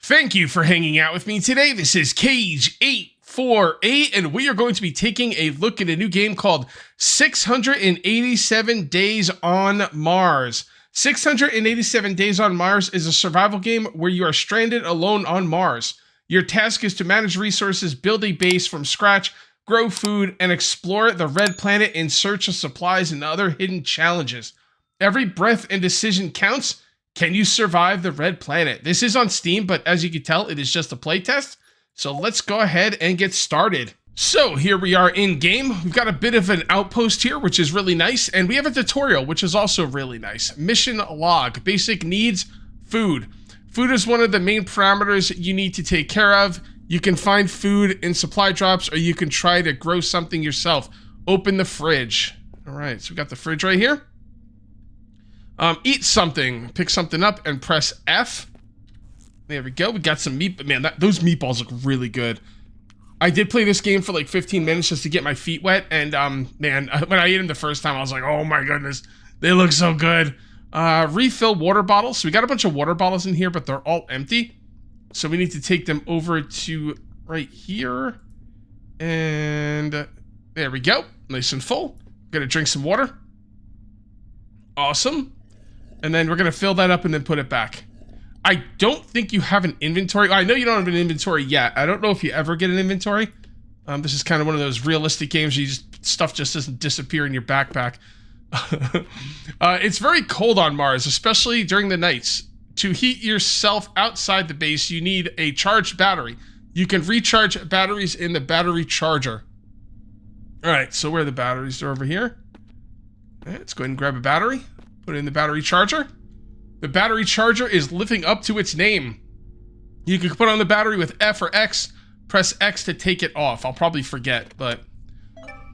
Thank you for hanging out with me today. This is Cage848, and we are going to be taking a look at a new game called 687 Days on Mars. 687 Days on Mars is a survival game where you are stranded alone on Mars. Your task is to manage resources, build a base from scratch, grow food, and explore the red planet in search of supplies and other hidden challenges. Every breath and decision counts. Can you survive the red planet? This is on Steam, but as you can tell, it is just a playtest. So let's go ahead and get started. So here we are in game. We've got a bit of an outpost here, which is really nice. And we have a tutorial, which is also really nice. Mission log, basic needs, food. Food is one of the main parameters you need to take care of. You can find food in supply drops, or you can try to grow something yourself. Open the fridge. All right, so we got the fridge right here. Eat something, pick something up, and press F. There we go. We got some meat. Man, those meatballs look really good. I did play this game for like 15 minutes just to get my feet wet, and man, when I ate them the first time, I was like, oh my goodness, they look so good. Refill water bottles. So we got a bunch of water bottles in here, but they're all empty. So we need to take them over to right here. And there we go. Nice and full. Gonna drink some water. Awesome. And then we're going to fill that up and then put it back. I don't think you have an inventory. I know you don't have an inventory yet. I don't know if you ever get an inventory. This is kind of one of those realistic games where stuff just doesn't disappear in your backpack. It's very cold on Mars, especially during the nights. To heat yourself outside the base, you need a charged battery. You can recharge batteries in the battery charger. All right, so where are the batteries? They're over here. All right, let's go ahead and grab a battery. Put it in the battery charger. The battery charger is living up to its name. You can put on the battery with F or X. Press X to take it off. I'll probably forget, but...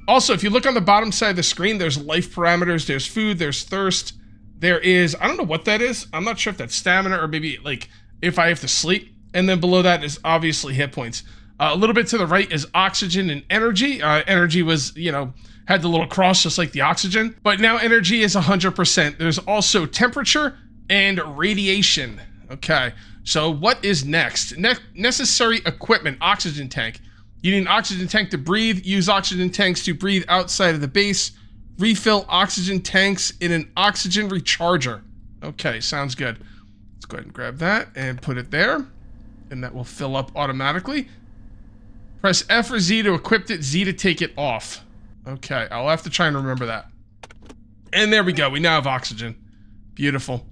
Also, if you look on the bottom side of the screen, there's life parameters, there's food, there's thirst. There is... I don't know what that is. I'm not sure if that's stamina or maybe, like, if I have to sleep. And then below that is obviously hit points. A little bit to the right is oxygen and energy. Energy was, you know... had the little cross just like the oxygen, but now energy is 100%. There's also temperature and radiation. Okay, so what is next? Necessary equipment, oxygen tank. You need an oxygen tank to breathe. Use oxygen tanks to breathe outside of the base. Refill oxygen tanks in an oxygen recharger. Okay, sounds good. Let's go ahead and grab that and put it there, and that will fill up automatically. Press F or Z to equip it, Z to take it off. Okay, I'll have to try and remember that. And there we go. We now have oxygen. Beautiful.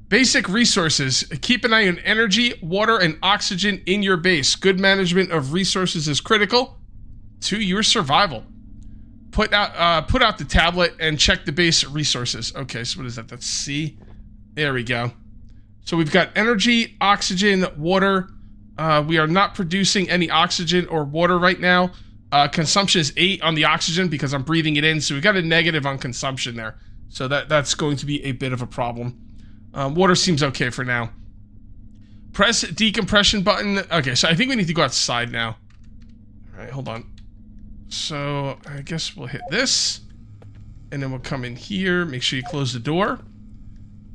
Basic resources. Keep an eye on energy, water, and oxygen in your base. Good management of resources is critical to your survival. Put out the tablet and check the base resources. Okay, so what is that? That's C. There we go. So we've got energy, oxygen, water. We are not producing any oxygen or water right now. Consumption is 8 on the oxygen because I'm breathing it in, so we got a negative on consumption there. So that's going to be a bit of a problem. Water seems okay for now. Press decompression button. Okay, so I think we need to go outside now. All right, hold on. So I guess we'll hit this, and then we'll come in here. Make sure you close the door,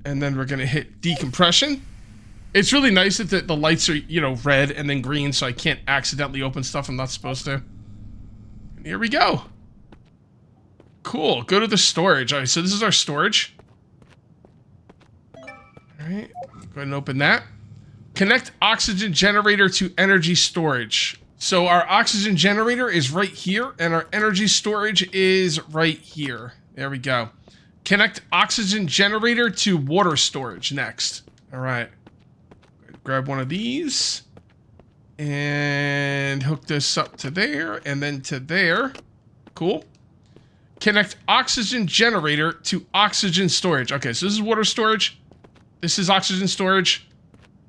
and then we're gonna hit decompression. It's really nice that the lights are, you know, red and then green, so I can't accidentally open stuff I'm not supposed to. Here we go. Cool. Go to the storage. All right, so this is our storage. All right, go ahead and open that. Connect oxygen generator to energy storage. So our oxygen generator is right here, and our energy storage is right here. There we go. Connect oxygen generator to water storage next. All right. Grab one of these. And hook this up to there, and then to there. Cool. Connect oxygen generator to oxygen storage. Okay, so this is water storage. This is oxygen storage.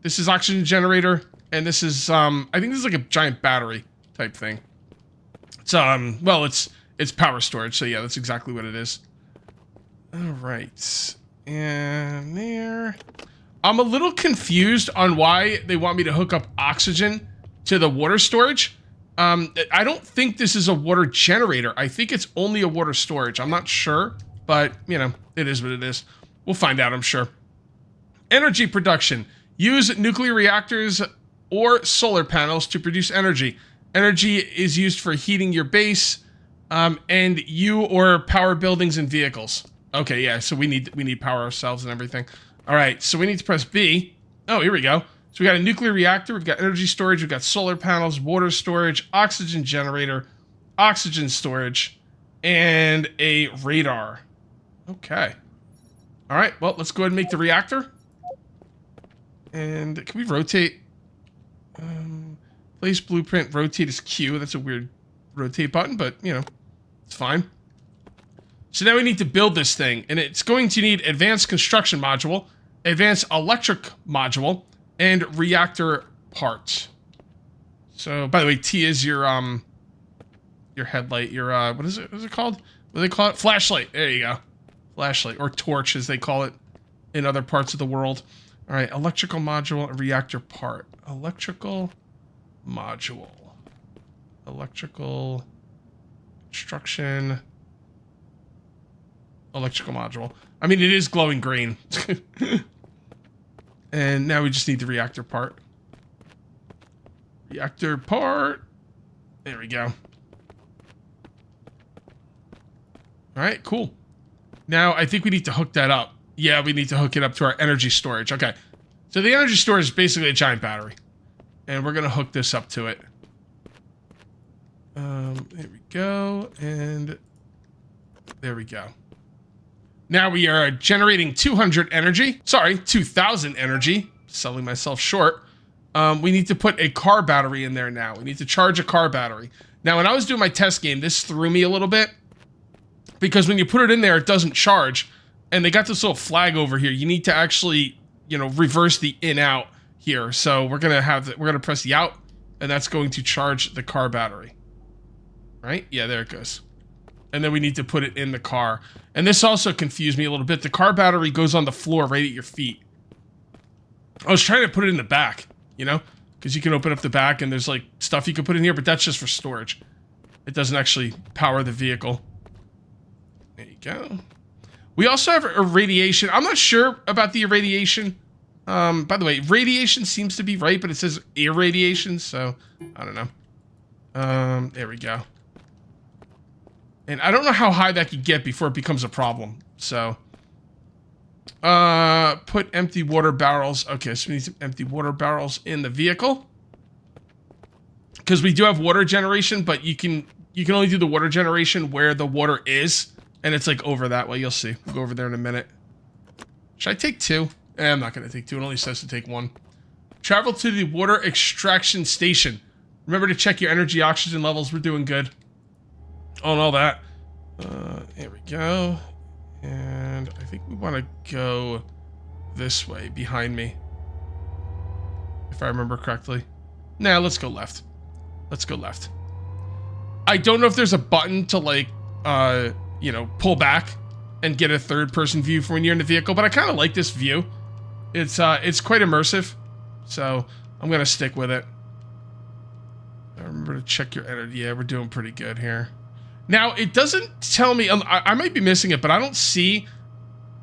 This is oxygen generator. And this is, I think this is like a giant battery type thing. It's, well, it's power storage. So yeah, that's exactly what it is. All right. And there. I'm a little confused on why they want me to hook up oxygen to the water storage. I don't think this is a water generator. I think it's only a water storage. I'm not sure, but, you know, it is what it is. We'll find out, I'm sure. Energy production. Use nuclear reactors or solar panels to produce energy. Energy is used for heating your base, and you or power buildings and vehicles. Okay, yeah, so we need power ourselves and everything. All right, so we need to press B. Oh, here we go. So we got a nuclear reactor, we've got energy storage, we've got solar panels, water storage, oxygen generator, oxygen storage, and a radar. Okay. All right, well, let's go ahead and make the reactor. And can we rotate? Place blueprint, rotate is Q. That's a weird rotate button, but, you know, it's fine. So now we need to build this thing, and it's going to need advanced construction module, advanced electric module, and reactor parts. So, by the way, T is your headlight, your, what is it called? What do they call it? Flashlight. There you go. Flashlight, or torch, as they call it in other parts of the world. All right, electrical module, reactor part. Electrical module. Electrical construction. Electrical module. I mean, it is glowing green. And now we just need the reactor part. Reactor part. There we go. All right, cool. Now, I think we need to hook that up. Yeah, we need to hook it up to our energy storage. Okay. So the energy storage is basically a giant battery. And we're going to hook this up to it. There we go. And there we go. Now we are generating 200 energy. Sorry, 2,000 energy. Selling myself short. We need to put a car battery in there now. We need to charge a car battery. Now, when I was doing my test game, this threw me a little bit. Because when you put it in there, it doesn't charge. And they got this little flag over here. You need to actually, you know, reverse the in-out here. So we're going to press the out. And that's going to charge the car battery. Right? Yeah, there it goes. And then we need to put it in the car. And this also confused me a little bit. The car battery goes on the floor right at your feet. I was trying to put it in the back, you know? Because you can open up the back and there's like stuff you can put in here, but that's just for storage. It doesn't actually power the vehicle. There you go. We also have irradiation. I'm not sure about the irradiation. By the way, radiation seems to be right, but it says irradiation, so I don't know. There we go. And I don't know how high that could get before it becomes a problem. So, put empty water barrels. Okay, so we need some empty water barrels in the vehicle. Because we do have water generation, but you can only do the water generation where the water is. And it's like over that way. You'll see. We'll go over there in a minute. Should I take two? I'm not going to take two. It only says to take one. Travel to the water extraction station. Remember to check your energy oxygen levels. We're doing good. On all that. There we go. And I think we want to go this way behind me. If I remember correctly. Nah, let's go left. Let's go left. I don't know if there's a button to like, you know, pull back and get a third-person view from when you're in the vehicle, but I kind of like this view. It's quite immersive, so I'm gonna stick with it. Remember to check your energy. Yeah, we're doing pretty good here. Now, it doesn't tell me, I might be missing it, but I don't see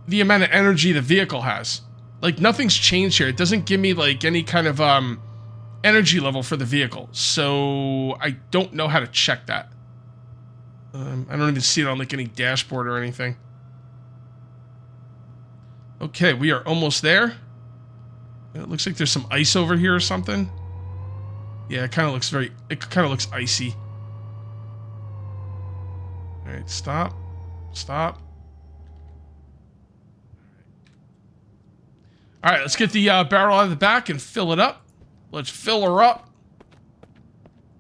the amount of energy the vehicle has. Like, nothing's changed here. It doesn't give me, like, any kind of energy level for the vehicle. So, I don't know how to check that. I don't even see it on, like, any dashboard or anything. Okay, we are almost there. It looks like there's some ice over here or something. Yeah, it kind of looks icy. All right, stop. Stop. All right, let's get the barrel out of the back and fill it up. Let's fill her up.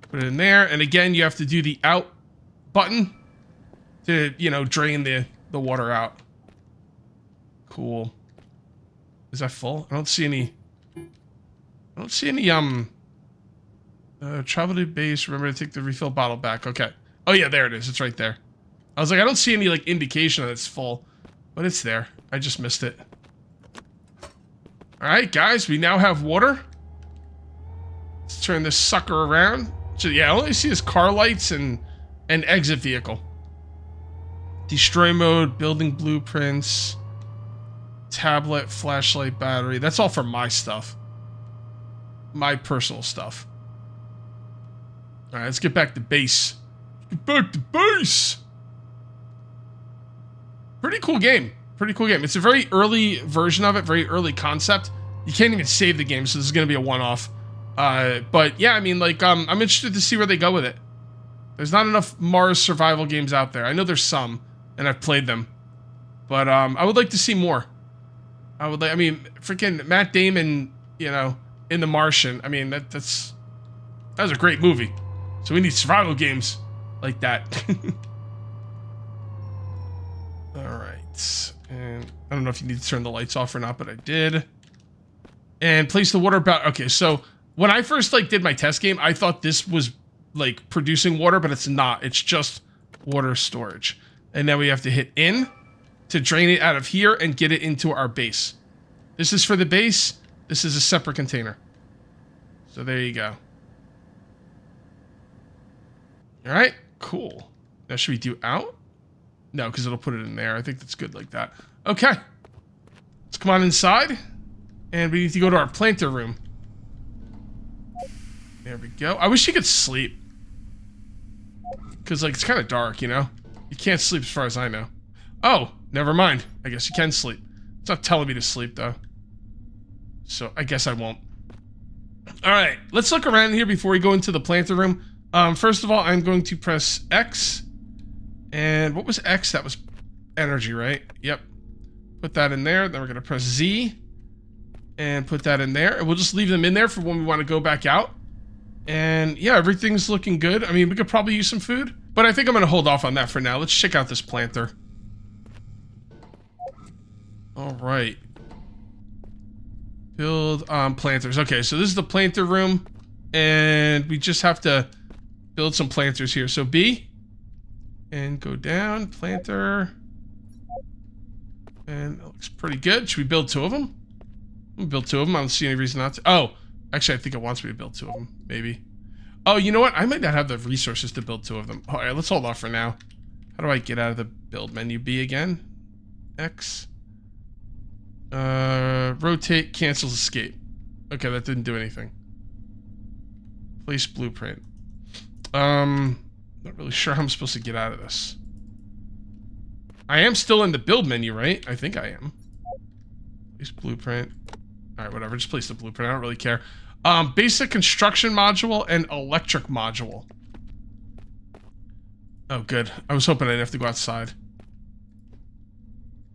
Put it in there. And again, you have to do the out button to, you know, drain the water out. Cool. Is that full? I don't see any, travel to base. Remember to take the refill bottle back. Okay. Oh yeah, there it is. It's right there. I was like, I don't see any like indication that it's full, but it's there. I just missed it. All right, guys, we now have water. Let's turn this sucker around. So yeah, I only see his car lights and exit vehicle. Destroy mode, building blueprints, tablet, flashlight, battery. That's all for my stuff. my personal stuff. All right, let's get back to base. Get back to base. Pretty cool game. Pretty cool game. It's a very early version of it, very early concept. You can't even save the game, so this is going to be a one-off. But yeah, I mean, like, I'm interested to see where they go with it. There's not enough Mars survival games out there. I know there's some, and I've played them. But I would like to see more. I mean, freaking Matt Damon, you know, in The Martian. I mean, that was a great movie. So we need survival games like that. All right. And I don't know if you need to turn the lights off or not, but I did. And place the water about. Okay, so when I first like did my test game, I thought this was like producing water, but it's not. It's just water storage. And now we have to hit in to drain it out of here and get it into our base. This is for the base. This is a separate container. So there you go. All right, cool. Now should we do out? No, because it'll put it in there. I think that's good like that. Okay. Let's come on inside. And we need to go to our planter room. There we go. I wish you could sleep. Because, like, it's kind of dark, you know? You can't sleep as far as I know. Oh, never mind. I guess you can sleep. It's not telling me to sleep, though. So, I guess I won't. Alright, let's look around here before we go into the planter room. First of all, I'm going to press X. And what was X? That was energy, right? Yep. Put that in there. Then we're going to press Z. And put that in there. And we'll just leave them in there for when we want to go back out. And yeah, everything's looking good. I mean, we could probably use some food. But I think I'm going to hold off on that for now. Let's check out this planter. Alright. Build planters. Okay, so this is the planter room. And we just have to build some planters here. So B. And go down. Planter. And that looks pretty good. Should we build 2 of them? We'll build 2 of them. I don't see any reason not to. Oh, actually, I think it wants me to build 2 of them. Maybe. Oh, you know what? I might not have the resources to build 2 of them. All right, let's hold off for now. How do I get out of the build menu? B again. X. Rotate, cancels, escape. Okay, that didn't do anything. Place blueprint. Not really sure how I'm supposed to get out of this. I am still in the build menu, right? I think I am. Place blueprint. Alright, whatever. Just place the blueprint. I don't really care. Basic construction module and electric module. Oh, good. I was hoping I didn't have to go outside.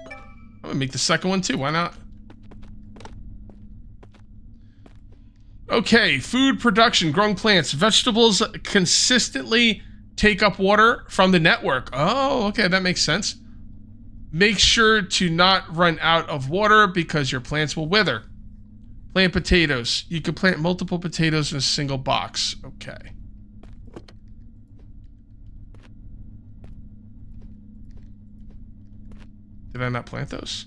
I'm gonna make the second one too. Why not? Okay, food production, growing plants. Vegetables consistently take up water from the network. Oh, okay, that makes sense. Make sure to not run out of water because your plants will wither. Plant potatoes. You can plant multiple potatoes in a single box. Okay. Did I not plant those?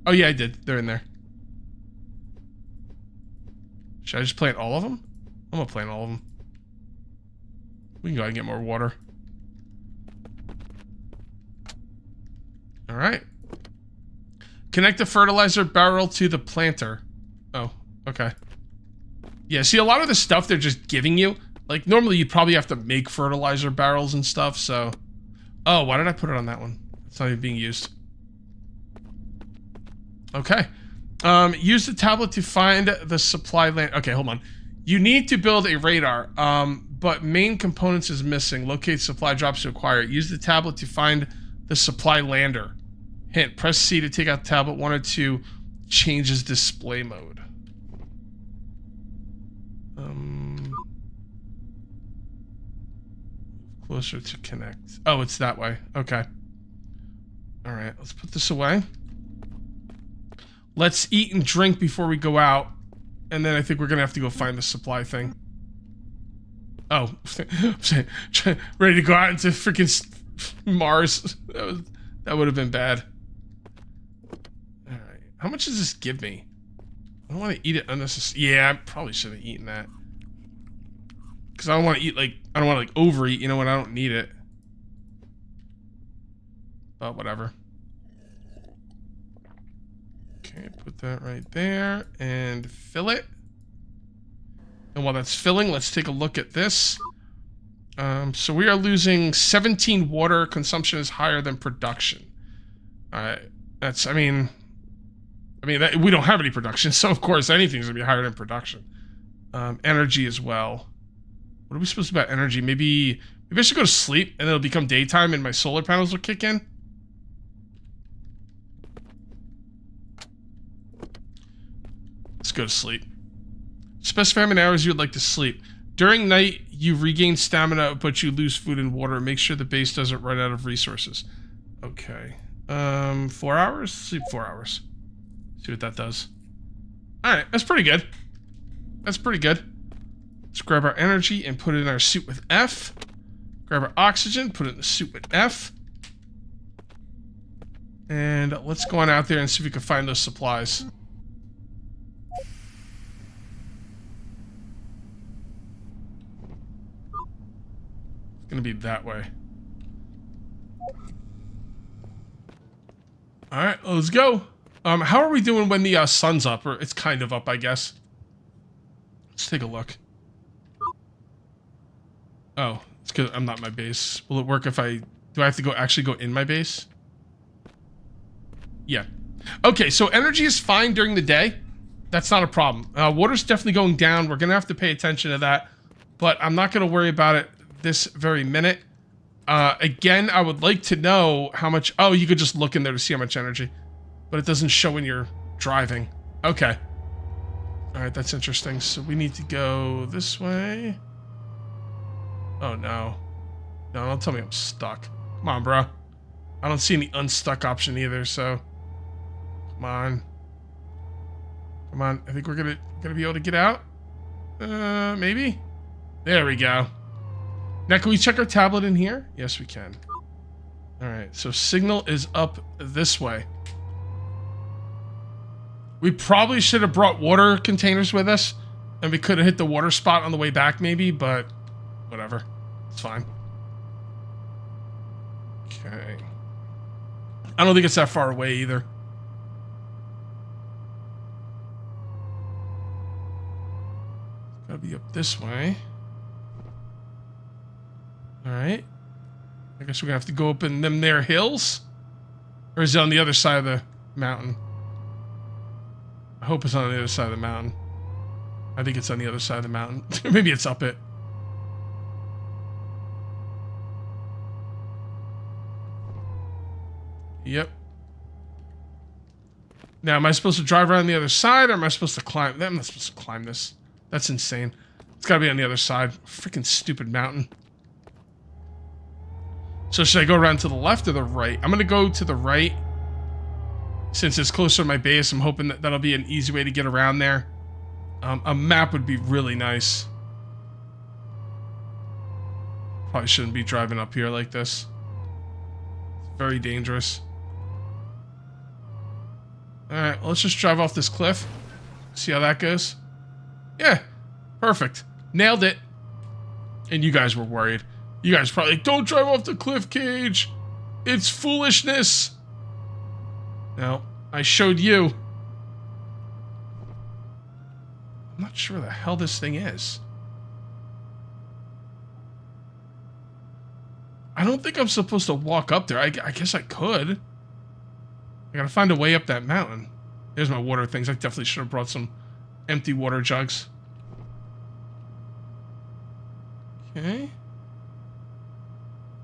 Oh yeah, I did. They're in there. Should I just plant all of them? I'm gonna plant all of them. We can go ahead and get more water. Alright. Connect the fertilizer barrel to the planter. Oh, okay. Yeah, see, a lot of the stuff they're just giving you, like, normally you'd probably have to make fertilizer barrels and stuff, so... Oh, why did I put it on that one? It's not even being used. Okay. Use the tablet to find the supply land. Okay, hold on. You need to build a radar, but main components is missing. Locate supply drops to acquire it. Use the tablet to find the supply lander. Hint, press C to take out the tablet. 1 or 2 changes display mode. Closer to connect. Oh, it's that way. Okay. All right, let's put this away. Let's eat and drink before we go out. And then I think we're going to have to go find the supply thing. Oh. Ready to go out into freaking Mars. That would have been bad. All right. How much does this give me? I don't want to eat it unnecessarily. Yeah, I probably should have eaten that. Because I don't want to eat, like, I don't want to, like, overeat, you know, when I don't need it. But whatever. Okay, put that right there and fill it. And while that's filling, let's take a look at this. So we are losing 17 water. Consumption is higher than production. All right, that's, I mean, we don't have any production, so of course anything's gonna be higher than production. Energy as well. What are we supposed to do about energy? Maybe I should go to sleep and it'll become daytime and my solar panels will kick in. Let's go to sleep. Specify how many hours you would like to sleep. During night, you regain stamina, but you lose food and water. Make sure the base doesn't run out of resources. Okay. 4 hours? Sleep 4 hours. See what that does. Alright, that's pretty good. That's pretty good. Let's grab our energy and put it in our suit with F. Grab our oxygen, put it in the suit with F. And let's go on out there and see if we can find those supplies. Gonna be that way. All right, let's go. How are we doing when the sun's up? Or it's kind of up, I guess. Let's take a look. Oh, it's because I'm not in my base. Will it work if do I have to actually go in my base? Yeah. Okay, so energy is fine during the day. That's not a problem. Water's definitely going down. We're gonna have to pay attention to that, but I'm not gonna worry about it this very minute. Again, I would like to know how much... Oh, you could just look in there to see how much energy. But it doesn't show when you're driving. Okay. Alright, that's interesting. So we need to go this way. Oh, no. No, don't tell me I'm stuck. Come on, bro. I don't see any unstuck option either, so... Come on. Come on. I think we're gonna be able to get out. Maybe? There we go. Now, can we check our tablet in here? Yes, we can. Alright, so signal is up this way. We probably should have brought water containers with us, and we could have hit the water spot on the way back, maybe, but whatever. It's fine. Okay. I don't think it's that far away either. Gotta be up this way. Alright. I guess we're gonna have to go up in them there hills? Or is it on the other side of the mountain? I hope it's on the other side of the mountain. I think it's on the other side of the mountain. Maybe it's up it. Yep. Now, am I supposed to drive around the other side, or am I supposed to climb? I'm not supposed to climb this. That's insane. It's gotta be on the other side. Freaking stupid mountain. So should I go around to the left or the right? I'm gonna go to the right. Since it's closer to my base, I'm hoping that that'll be an easy way to get around there. A map would be really nice. Probably shouldn't be driving up here like this. It's very dangerous. Alright, well, let's just drive off this cliff. See how that goes. Yeah, perfect. Nailed it. And you guys were worried. You guys probably like, don't drive off the cliff, Cage. It's foolishness. No, I showed you. I'm not sure where the hell this thing is. I don't think I'm supposed to walk up there. I guess I could. I gotta find a way up that mountain. There's my water things. I definitely should have brought some empty water jugs. Okay.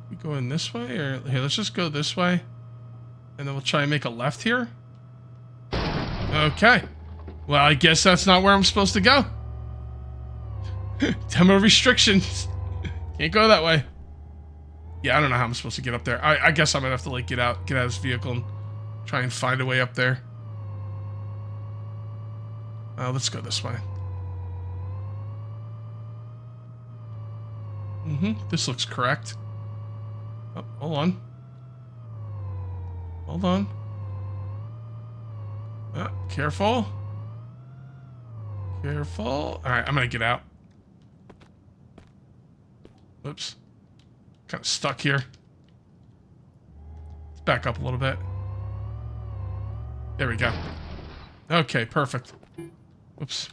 We go in this way, or here, let's just go this way. And then we'll try and make a left here. Okay. Well, I guess that's not where I'm supposed to go. Demo restrictions. Can't go that way. Yeah, I don't know how I'm supposed to get up there. I guess I'm gonna have to like get out of this vehicle and try and find a way up there. Let's go this way. This looks correct. Oh, hold on. Hold on. Careful. Careful. Alright, I'm gonna get out. Whoops. Kind of stuck here. Let's back up a little bit. There we go. Okay, perfect. Whoops.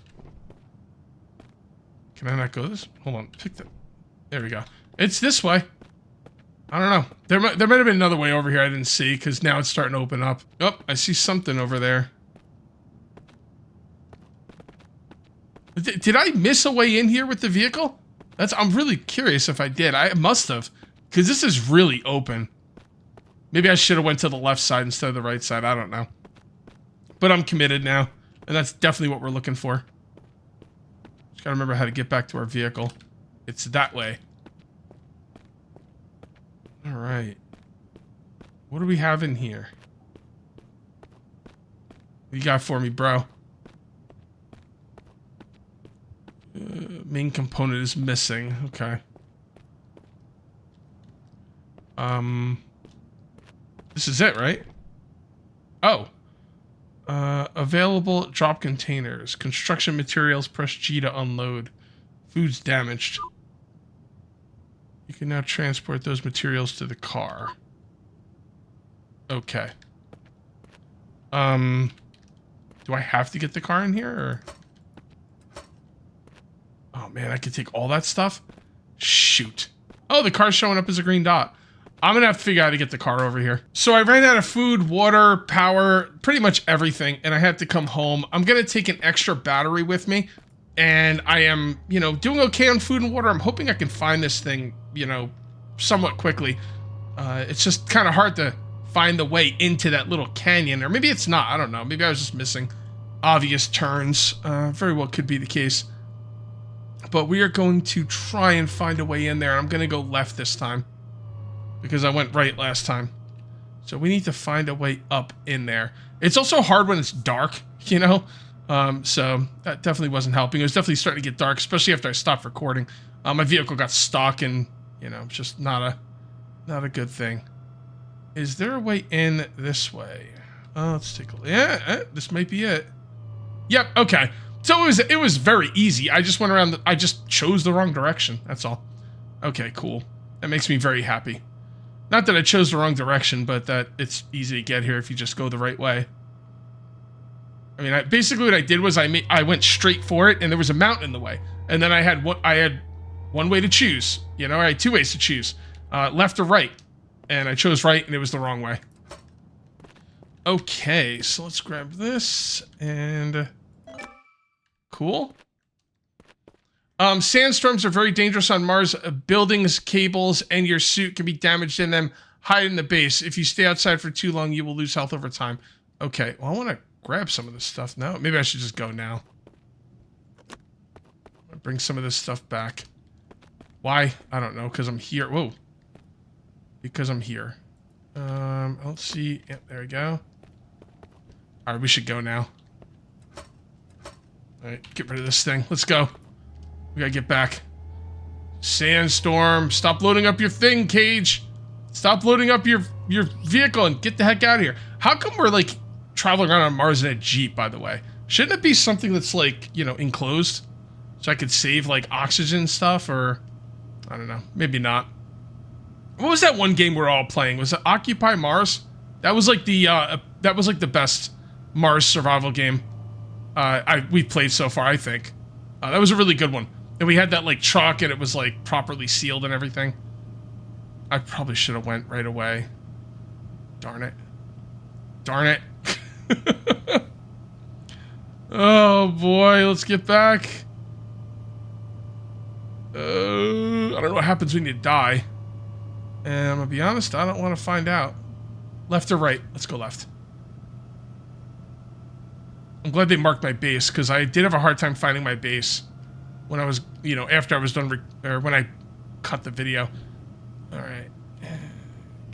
Can I not go this? Hold on. Pick the... There we go. It's this way. I don't know. There might have been another way over here I didn't see, because now it's starting to open up. Oh, I see something over there. Did I miss a way in here with the vehicle? I'm really curious if I did. I must have, because this is really open. Maybe I should have went to the left side instead of the right side. I don't know. But I'm committed now, and that's definitely what we're looking for. Just gotta remember how to get back to our vehicle. It's that way. All right. What do we have in here? What you got for me, bro? Main component is missing. Okay. This is it, right? Oh. Available drop containers. Construction materials. Press G to unload. Food's damaged. You can now transport those materials to the car. Okay. Do I have to get the car in here, or? Oh man, I could take all that stuff? Shoot. Oh, the car's showing up as a green dot. I'm gonna have to figure out how to get the car over here. So I ran out of food, water, power, pretty much everything, and I had to come home. I'm gonna take an extra battery with me, and I am, you know, doing okay on food and water. I'm hoping I can find this thing, you know, somewhat quickly. It's just kind of hard to find the way into that little canyon, or maybe it's not, I don't know. Maybe I was just missing obvious turns. Very well could be the case. But we are going to try and find a way in there. I'm going to go left this time, because I went right last time. So we need to find a way up in there. It's also hard when it's dark, you know? So that definitely wasn't helping. It was definitely starting to get dark, especially after I stopped recording. My vehicle got stuck, and, you know, it's just not a good thing. Is there a way in this way? Let's take a look. Yeah, this might be it. Yep, okay. So it was very easy. I just went around, I just chose the wrong direction. That's all. Okay, cool. That makes me very happy. Not that I chose the wrong direction, but that it's easy to get here if you just go the right way. I mean, basically what I did was I went straight for it, and there was a mountain in the way. And then I had one way to choose. You know, I had two ways to choose. Left or right. And I chose right, and it was the wrong way. Okay, so let's grab this, and... Cool. Sandstorms are very dangerous on Mars. Buildings, cables, and your suit can be damaged in them. Hide in the base. If you stay outside for too long, you will lose health over time. Okay, well, I want to grab some of this stuff now. Maybe I should just go now. I'll bring some of this stuff back. Why? I don't know, because I'm here. Whoa. Because I'm here. Let's see. Yep, there we go. All right, we should go now. All right, get rid of this thing. Let's go. We gotta get back. Sandstorm. Stop loading up your thing, Cage. Stop loading up your vehicle and get the heck out of here. How come we're, like, traveling around on Mars in a Jeep, by the way? Shouldn't it be something that's, like, you know, enclosed? So I could save, like, oxygen stuff, or... I don't know. Maybe not. What was that one game we're all playing? Was it Occupy Mars? That was, like, the best Mars survival game we've played so far, I think. That was a really good one. And we had that, like, truck, and it was, like, properly sealed and everything. I probably should have went right away. Darn it. Darn it. Oh, boy. Let's get back. I don't know what happens when you die. And I'm gonna be honest, I don't want to find out. Left or right? Let's go left. I'm glad they marked my base, because I did have a hard time finding my base when I was, you know, after I was done, or when I cut the video. Alright.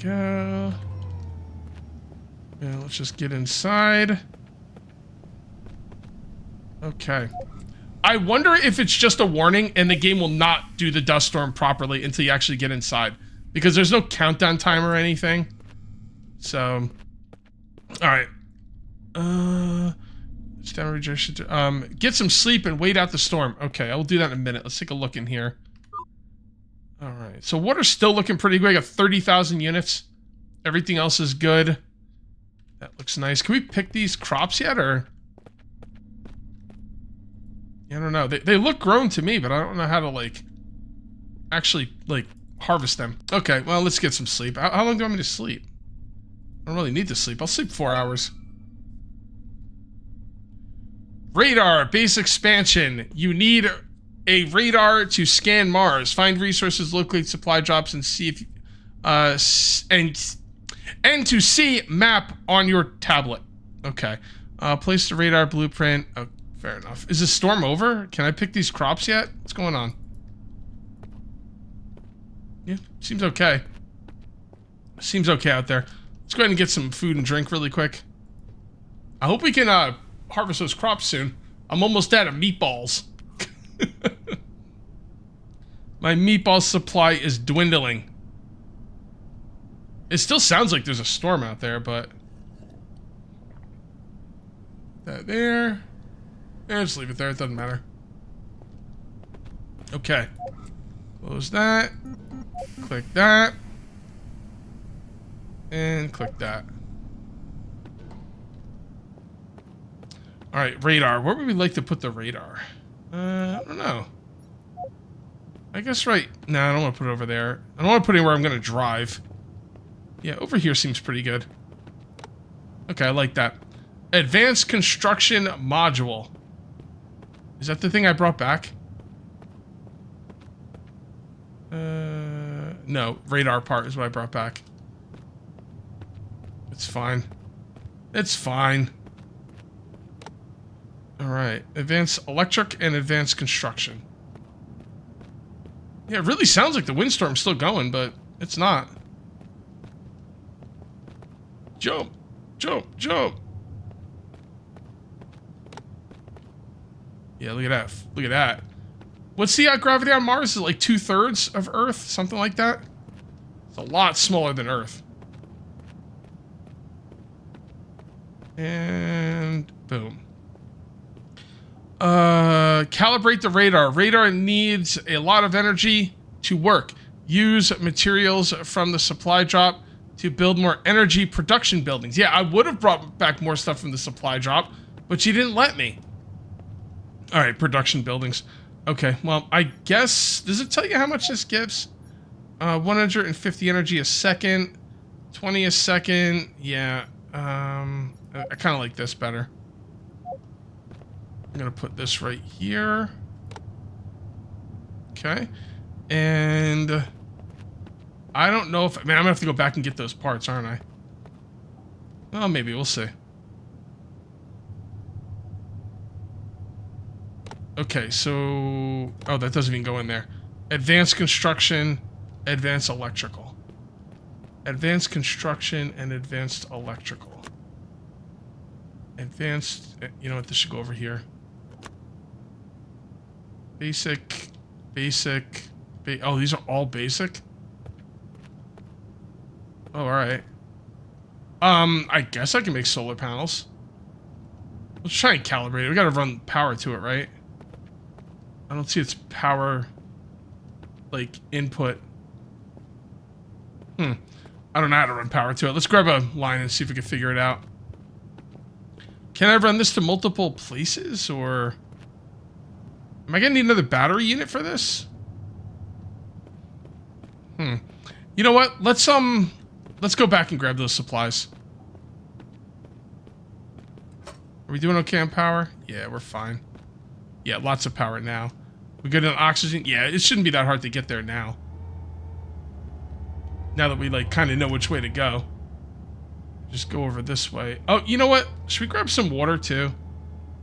Go. And let's just get inside. Okay. I wonder if it's just a warning and the game will not do the dust storm properly until you actually get inside. Because there's no countdown timer or anything. So, alright. Get some sleep and wait out the storm. Okay, I will do that in a minute. Let's take a look in here. Alright, so water's still looking pretty good. I got 30,000 units. Everything else is good. That looks nice. Can we pick these crops yet, or? I don't know. They look grown to me, but I don't know how to, like, actually, like, harvest them. Okay, well, let's get some sleep. How long do you want me to sleep? I don't really need to sleep. I'll sleep 4 hours. Radar, base expansion. You need a radar to scan Mars, find resources, locate supply drops, and see if and to see map on your tablet. Okay. Place the radar blueprint. Oh, fair enough. Is this storm over? Can I pick these crops yet? What's going on? Yeah, seems okay. Seems okay out there. Let's go ahead and get some food and drink really quick. I hope we can harvest those crops soon. I'm almost out of meatballs. My meatball supply is dwindling. It still sounds like there's a storm out there, but... That there. Yeah, just leave it there. It doesn't matter. Okay. Close that. Click that. And click that. Alright, radar. Where would we like to put the radar? I don't know. I guess right... No, I don't want to put it over there. I don't want to put it anywhere I'm going to drive. Yeah, over here seems pretty good. Okay, I like that. Advanced construction module. Is that the thing I brought back? No, radar part is what I brought back. It's fine. It's fine. Alright, advanced electric and advanced construction. Yeah, it really sounds like the windstorm's still going, but it's not. Jump! Jump! Jump! Yeah, look at that. Look at that. What's the gravity on Mars? Is it like 2/3 of Earth? Something like that? It's a lot smaller than Earth. And boom. Calibrate the radar. Radar needs a lot of energy to work. Use materials from the supply drop to build more energy production buildings. Yeah, I would have brought back more stuff from the supply drop, but you didn't let me. All right, production buildings. Okay, well, I guess... Does it tell you how much this gives? 150 energy a second. 20 a second. Yeah. I kind of like this better. I'm going to put this right here. Okay. And... I don't know if... Man, I'm going to have to go back and get those parts, aren't I? Well, maybe. We'll see. Okay, so... Oh, that doesn't even go in there. Advanced construction, advanced electrical. Advanced construction and advanced electrical. Advanced... You know what? This should go over here. Basic... Basic... Oh, these are all basic? Oh, alright. I guess I can make solar panels. Let's try and calibrate it. We gotta run power to it, right? I don't see its power, like, input. I don't know how to run power to it. Let's grab a line and see if we can figure it out. Can I run this to multiple places, or... Am I gonna need another battery unit for this? You know what? Let's go back and grab those supplies. Are we doing okay on power? Yeah, we're fine. Yeah, lots of power now. We good on oxygen? Yeah, it shouldn't be that hard to get there now. Now that we, like, kind of know which way to go. Just go over this way. Oh, you know what? Should we grab some water, too?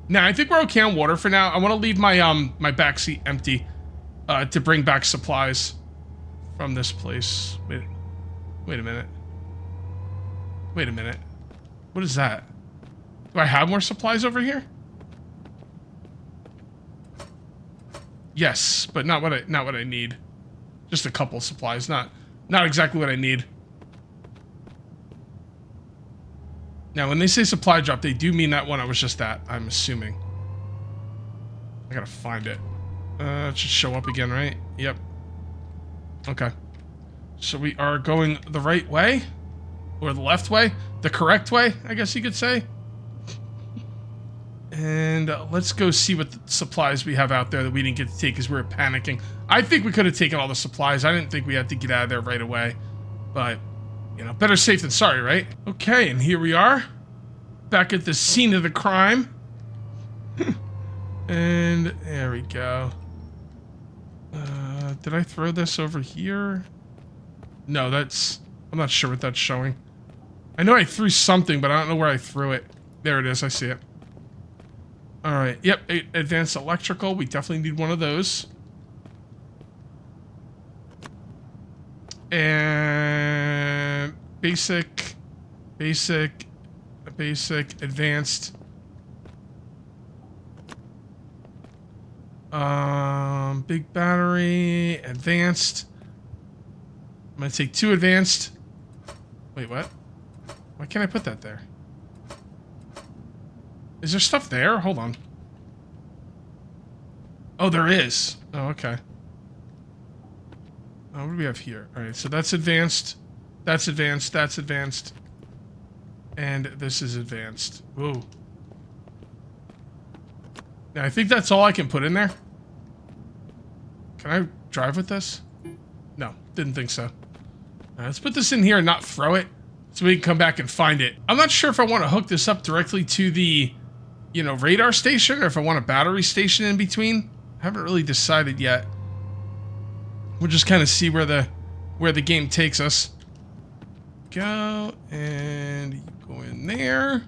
Nah, I think we're okay on water for now. I want to leave my, my backseat empty, to bring back supplies from this place. Wait a minute. Wait a minute. What is that? Do I have more supplies over here? Yes, but not what I need. Just a couple supplies, not exactly what I need. Now, when they say supply drop, they do mean that one I was just at, I'm assuming. I gotta find it. It should show up again, right? Yep. Okay. So we are going the right way? Or the left way? The correct way, I guess you could say. And let's go see what supplies we have out there that we didn't get to take because we were panicking. I think we could have taken all the supplies. I didn't think we had to get out of there right away. But, you know, better safe than sorry, right? Okay, and here we are. Back at the scene of the crime. And there we go. Did I throw this over here? No, that's... I'm not sure what that's showing. I know I threw something, but I don't know where I threw it. There it is. I see it. All right. Yep. Advanced electrical. We definitely need one of those. And basic, advanced. Big battery, advanced. I'm gonna take 2 advanced. Wait, what? Why can't I put that there? Is there stuff there? Hold on. Oh, there is. Oh, okay. Oh, what do we have here? All right, so that's advanced. That's advanced. That's advanced. And this is advanced. Whoa. Now, I think that's all I can put in there. Can I drive with this? No, didn't think so. All right, let's put this in here and not throw it so we can come back and find it. I'm not sure if I want to hook this up directly to the, you know, radar station or if I want a battery station in between. I haven't really decided yet. We'll just kind of see where the game takes us. Go, and you go in there.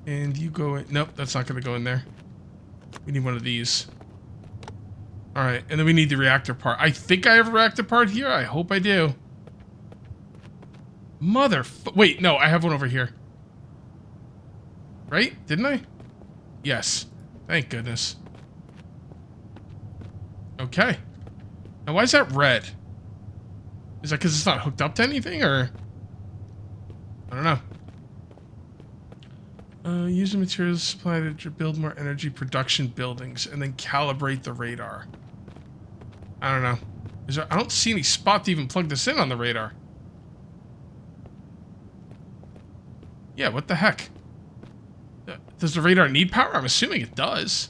And you go in. Nope, that's not going to go in there. We need one of these. All right, and then we need the reactor part. I think I have a reactor part here. I hope I do. Wait, no, I have one over here. Right? Didn't I? Yes. Thank goodness. Okay. Now, why is that red? Is that because it's not hooked up to anything, or? I don't know. Use the materials supplied to build more energy production buildings and then calibrate the radar. I don't know. I don't see any spot to even plug this in on the radar. Yeah, what the heck? Does the radar need power? I'm assuming it does.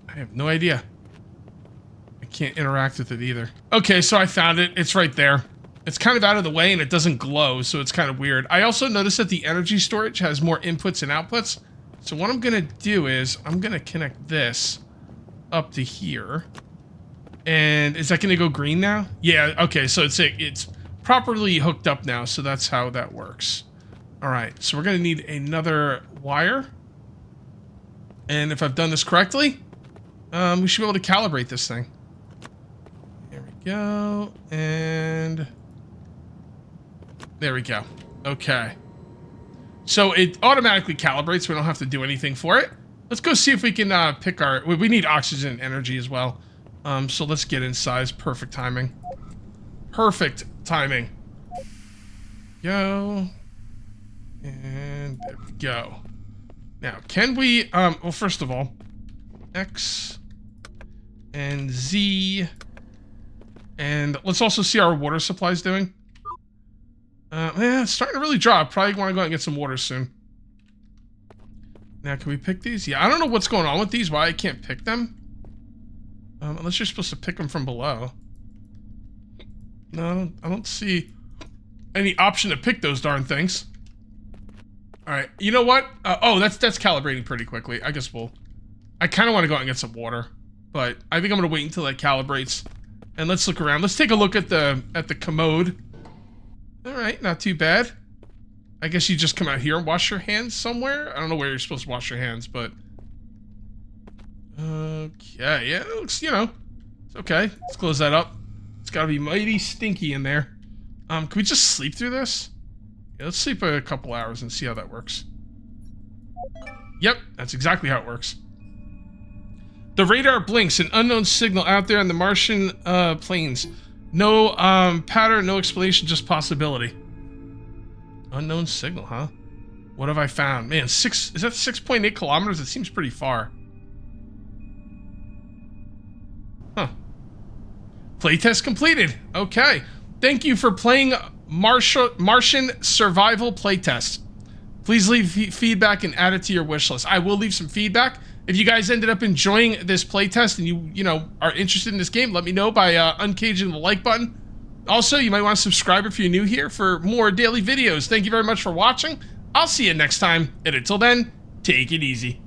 I have no idea. I can't interact with it either. Okay, so I found it. It's right there. It's kind of out of the way and it doesn't glow, so it's kind of weird. I also noticed that the energy storage has more inputs and outputs. So what I'm gonna do is I'm gonna connect this up to here. And is that gonna go green now? Yeah, okay, so it's properly hooked up now, so that's how that works. All right, so we're gonna need another wire. And if I've done this correctly, we should be able to calibrate this thing. There we go, and there we go. Okay. So it automatically calibrates. We don't have to do anything for it. Let's go see if we can pick our... We need oxygen and energy as well. So let's get inside. Perfect timing. Perfect timing. Go. And there we go. Now, can we... well, first of all, X and Z. And let's also see how our water supply is doing. Yeah, it's starting to really drop. Probably want to go out and get some water soon. Now, can we pick these? Yeah, I don't know what's going on with these, why I can't pick them. Unless you're supposed to pick them from below. No, I don't see any option to pick those darn things. Alright, you know what? Oh, that's calibrating pretty quickly. I guess I kind of want to go out and get some water. But I think I'm going to wait until that calibrates. And let's look around. Let's take a look at the commode. Alright, not too bad. I guess you just come out here and wash your hands somewhere? I don't know where you're supposed to wash your hands, but... Okay, yeah, it looks, you know, it's okay. Let's close that up. It's gotta be mighty stinky in there. Can we just sleep through this? Yeah, let's sleep a couple hours and see how that works. Yep, that's exactly how it works. The radar blinks, an unknown signal out there in the Martian plains. No pattern, no explanation, just possibility. Unknown signal, huh? What have I found? Man, is that 6.8 kilometers? It seems pretty far. Huh. Playtest completed. Okay. Thank you for playing Martian Survival Playtest. please leave feedback and add it to your wish list. I will leave some feedback. If you guys ended up enjoying this playtest and you know, are interested in this game, let me know by uncaging the like button. Also, you might want to subscribe if you're new here for more daily videos. Thank you very much for watching. I'll see you next time, and until then, take it easy.